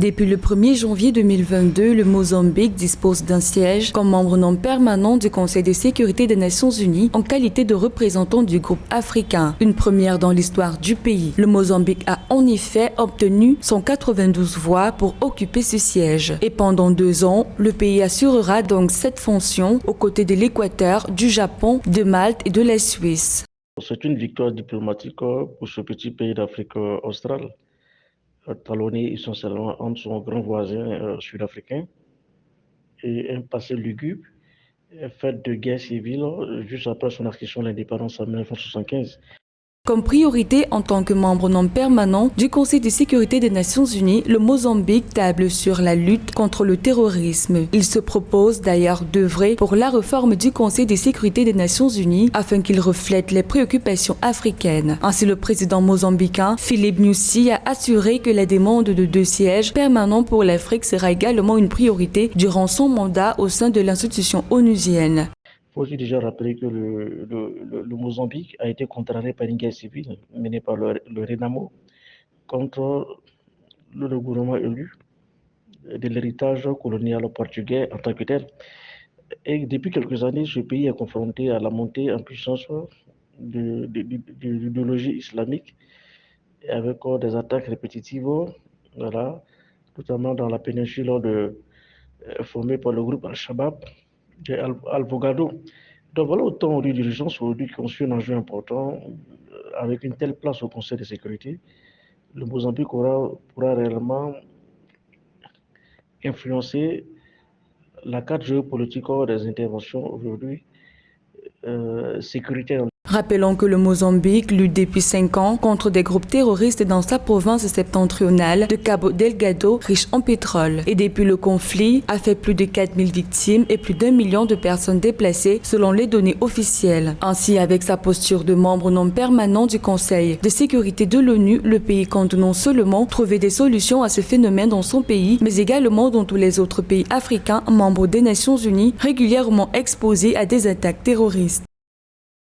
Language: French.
Depuis le 1er janvier 2022, le Mozambique dispose d'un siège comme membre non permanent du Conseil de sécurité des Nations Unies en qualité de représentant du groupe africain. Une première dans l'histoire du pays. Le Mozambique a en effet obtenu 192 voix pour occuper ce siège. Et pendant 2 ans, le pays assurera donc cette fonction aux côtés de l'Équateur, du Japon, de Malte et de la Suisse. C'est une victoire diplomatique pour ce petit pays d'Afrique australe, talonné essentiellement entre son grand voisin sud-africain et un passé lugubre, fait de guerre civile juste après son acquisition de l'indépendance en 1975. Comme priorité en tant que membre non permanent du Conseil de sécurité des Nations Unies, le Mozambique table sur la lutte contre le terrorisme. Il se propose d'ailleurs d'œuvrer pour la réforme du Conseil de sécurité des Nations Unies afin qu'il reflète les préoccupations africaines. Ainsi, le président mozambicain Philippe Nyusi a assuré que la demande de 2 sièges permanents pour l'Afrique sera également une priorité durant son mandat au sein de l'institution onusienne. Il faut aussi déjà rappeler que le Mozambique a été contrarié par une guerre civile menée par le Renamo contre le gouvernement élu de l'héritage colonial portugais en tant que tel. Et depuis quelques années, ce pays est confronté à la montée en puissance de l'idéologie islamique avec des attaques répétitives, voilà, notamment dans la péninsule formée par le groupe Al-Shabaab et Al-Bogado. Donc voilà autant de dirigeants aujourd'hui qui ont su un enjeu important avec une telle place au Conseil de sécurité. Le Mozambique pourra réellement influencer la carte géopolitique des interventions aujourd'hui sécuritaires. Rappelons que le Mozambique lutte depuis 5 ans contre des groupes terroristes dans sa province septentrionale de Cabo Delgado, riche en pétrole. Et depuis le conflit, a fait plus de 4000 victimes et plus d'1 million de personnes déplacées selon les données officielles. Ainsi, avec sa posture de membre non permanent du Conseil de sécurité de l'ONU, le pays compte non seulement trouver des solutions à ce phénomène dans son pays, mais également dans tous les autres pays africains membres des Nations Unies régulièrement exposés à des attaques terroristes.